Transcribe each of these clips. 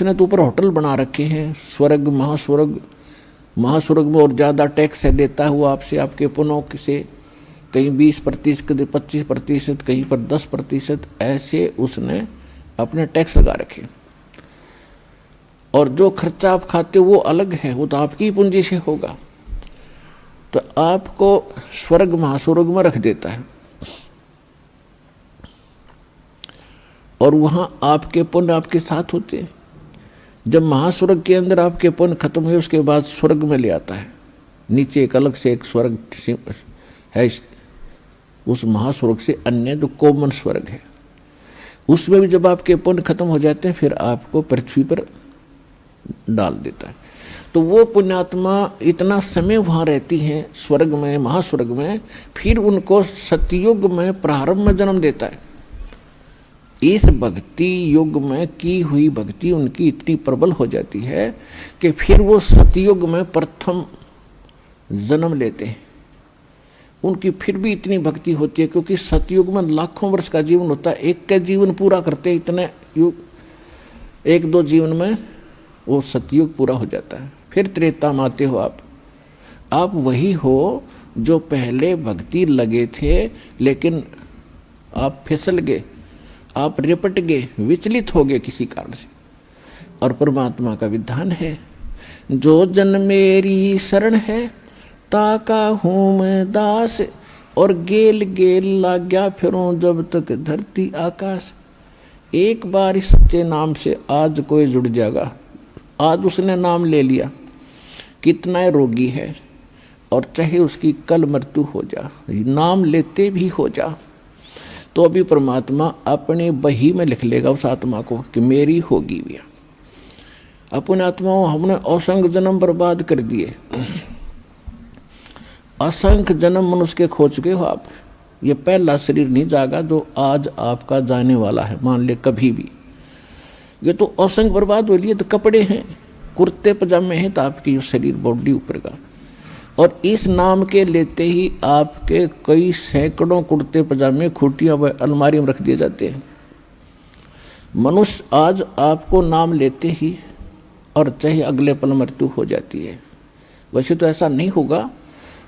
उसने तो ऊपर होटल बना रखे हैं, स्वर्ग महास्वर्ग। महास्वर्ग में और ज़्यादा टैक्स है देता हुआ आपसे, आपके पुण्यों से, कहीं 20%, कहीं 25%, कहीं पर 10%, ऐसे उसने अपने टैक्स लगा रखे। और जो खर्चा आप खाते हो वो अलग है, वो तो आपकी ही पूंजी से होगा। तो आपको स्वर्ग महास्वर्ग में रख देता है और वहां आपके पुण्य आपके साथ होते हैं। जब महास्वर्ग के अंदर आपके पुण्य खत्म हुए उसके बाद स्वर्ग में ले आता है, नीचे एक अलग से एक स्वर्ग है उस महास्वर्ग से अन्य जो कॉमन स्वर्ग है, उसमें भी जब आपके पुण्य खत्म हो जाते हैं फिर आपको पृथ्वी पर डाल देता है। तो वो पुण्यात्मा इतना समय वहाँ रहती हैं स्वर्ग में, महास्वर्ग में, फिर उनको सतयुग में प्रारंभ में जन्म देता है। इस भक्ति युग में की हुई भक्ति उनकी इतनी प्रबल हो जाती है कि फिर वो सतयुग में प्रथम जन्म लेते हैं। उनकी फिर भी इतनी भक्ति होती है क्योंकि सतयुग में लाखों वर्ष का जीवन होता है, एक का जीवन पूरा करते इतने युग, 1-2 जीवन में वो सतयुग पूरा हो जाता है। फिर त्रेता में आते हो आप वही हो जो पहले भक्ति लगे थे, लेकिन आप फिसल गए, आप रिपट गए, विचलित हो गए किसी कारण से। और परमात्मा का विधान है, जो जन मेरी शरण है ताका हूँ मैं दास, और गेल गेल लाग्या फिरूं जब तक धरती आकाश। एक बार इस सच्चे नाम से आज कोई जुड़ जाएगा, आज उसने नाम ले लिया, कितना रोगी है और चाहे उसकी कल मृत्यु हो जा, नाम लेते भी हो जा, तो अभी परमात्मा अपने बही में लिख लेगा उस आत्मा को कि मेरी होगी भी। अपने आत्माओं हमने असंख्य जन्म बर्बाद कर दिए, असंख्य जन्म मनुष्य के खो चुके हो आप। ये पहला शरीर नहीं जागा जो आज आपका जाने वाला है, मान ले कभी भी। ये तो असंख्य बर्बाद हो लिए, तो कपड़े हैं, कुर्ते पजामे हैं, तो आपकी जो शरीर बॉडी ऊपर का, और इस नाम के लेते ही आपके कई सैकड़ों कुर्ते पजामे खूटियां व अलमारी में रख दिए जाते हैं। मनुष्य आज आपको नाम लेते ही और चाहे अगले पल मृत्यु हो जाती है। वैसे तो ऐसा नहीं होगा,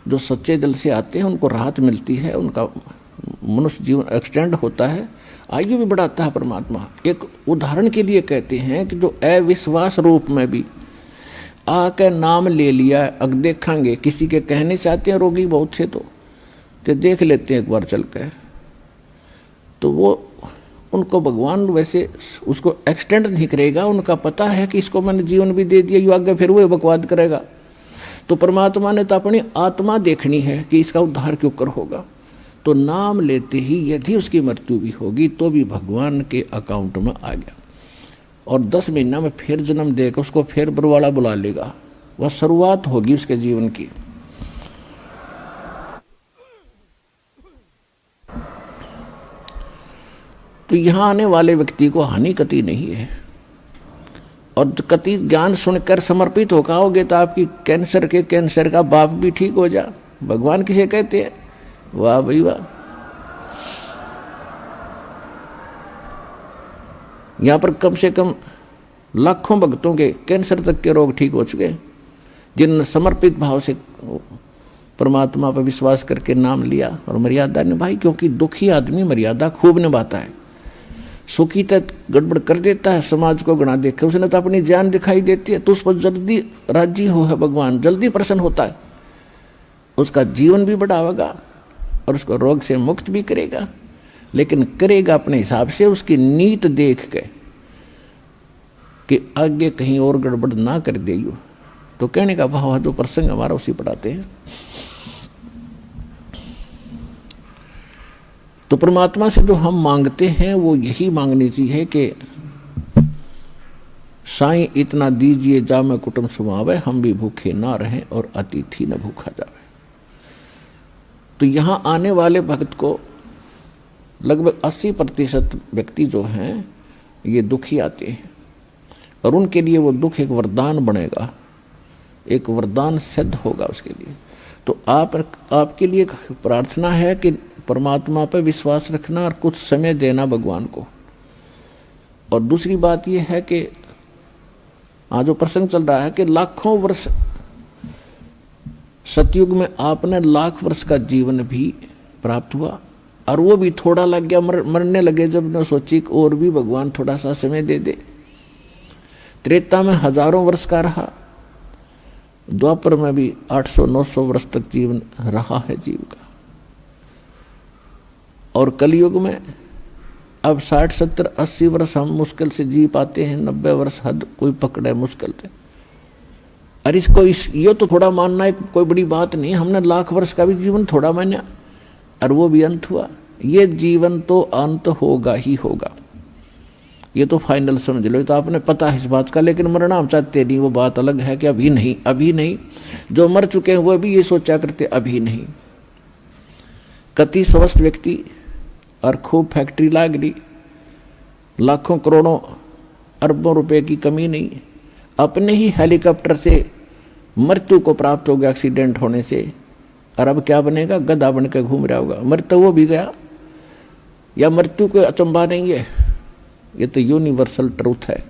जो सच्चे दिल से आते हैं उनको राहत मिलती है, उनका मनुष्य जीवन एक्सटेंड होता है, आयु भी बढ़ाता है परमात्मा। एक उदाहरण के लिए कहते हैं कि जो अविश्वास रूप में भी आके नाम ले लिया, अग देखेंगे किसी के कहने से आते हैं रोगी बहुत से, तो देख लेते हैं एक बार चल के, तो वो उनको भगवान वैसे उसको एक्सटेंड नहीं करेगा, उनका पता है कि इसको मैंने जीवन भी दे दिया, यू आगे फिर वो बकवाद करेगा। तो परमात्मा ने तो अपनी आत्मा देखनी है कि इसका उद्धार क्यों कर होगा, तो नाम लेते ही यदि उसकी मृत्यु भी होगी तो भी भगवान के अकाउंट में आ गया, और 10 महीना में फिर जन्म देकर उसको फिर बरवाला बुला लेगा। वह शुरुआत होगी उसके जीवन की। तो यहाँ आने वाले व्यक्ति को हानि कति नहीं है, और कति ज्ञान सुनकर समर्पित होकर आओगे तो आपकी कैंसर का बाप भी ठीक हो जा। भगवान किसे कहते हैं? वाह भाई वाह। यहाँ पर कम से कम लाखों भक्तों के कैंसर तक के रोग ठीक हो चुके, जिन्होंने समर्पित भाव से परमात्मा पर विश्वास करके नाम लिया और मर्यादा निभाई। क्योंकि दुखी आदमी मर्यादा खूब निभाता है, सुखी तक गड़बड़ कर देता है, समाज को गणा देकर उसने तो अपनी जान दिखाई देती है, तो उस पर जल्दी राजी हो है भगवान, जल्दी प्रसन्न होता है, उसका जीवन भी बढ़ावेगा और उसको रोग से मुक्त भी करेगा। लेकिन करेगा अपने हिसाब से, उसकी नीत देख के कि आगे कहीं और गड़बड़ ना कर दे। तो कहने का भाव है, जो प्रसंग हमारा उसी पढ़ाते हैं। तो परमात्मा से जो हम मांगते हैं वो यही मांगनी चाहिए कि साईं इतना दीजिए जा मैं कुटुंब सुमावे, हम भी भूखे ना रहें और अतिथि न भूखा जावे। तो यहाँ आने वाले भक्त को लगभग 80% व्यक्ति जो हैं ये दुखी आते हैं, और उनके लिए वो दुख एक वरदान बनेगा, एक वरदान सिद्ध होगा उसके लिए। तो आपके लिए प्रार्थना है कि परमात्मा पर विश्वास रखना और कुछ समय देना भगवान को। और दूसरी बात यह है कि आज जो प्रसंग चल रहा है कि लाखों वर्ष, सतयुग में आपने लाख वर्ष का जीवन भी प्राप्त हुआ और वो भी थोड़ा लग गया, मरने लगे जब ने सोची और भी भगवान थोड़ा सा समय दे दे। त्रेता में हजारों वर्ष का रहा, द्वापर में भी 800-900 वर्ष तक जीवन रहा है जीव का, और कलयुग में अब 60-70-80 वर्ष हम मुश्किल से जी पाते हैं, 90 वर्ष हद कोई पकड़े मुश्किल से। अरे ये तो थोड़ा मानना है कोई बड़ी बात नहीं, हमने लाख वर्ष का भी जीवन थोड़ा माना और वो भी अंत हुआ। ये जीवन तो अंत होगा ही होगा, ये तो फाइनल समझ लो, ये तो आपने पता है इस बात का, लेकिन मरना हम चाहते नहीं। वो बात अलग है कि अभी नहीं, अभी नहीं। जो मर चुके हैं वो भी ये सोचा करते अभी नहीं। कति स्वस्थ व्यक्ति और खूब फैक्ट्री लाग रही, लाखों करोड़ों अरबों रुपए की कमी नहीं, अपने ही हेलीकॉप्टर से मृत्यु को प्राप्त हो गया एक्सीडेंट होने से, और अब क्या बनेगा, गधा बन के घूम रहा होगा। मृत्यु वो भी गया, या मृत्यु कोई अचंभा नहीं है, ये तो यूनिवर्सल ट्रूथ है।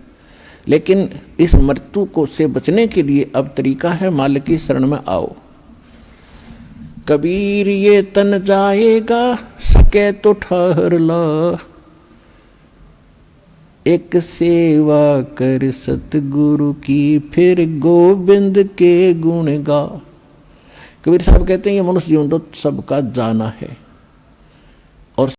लेकिन इस मृत्यु को से बचने के लिए अब तरीका है, मालिक की शरण में आओ। कबीर ये तन जाएगा, सके तो ठहर ला, एक सेवा कर सतगुरु की, फिर गोविंद के गुण गा। कबीर साहब कहते हैं ये मनुष्य जीवन तो सबका जाना है,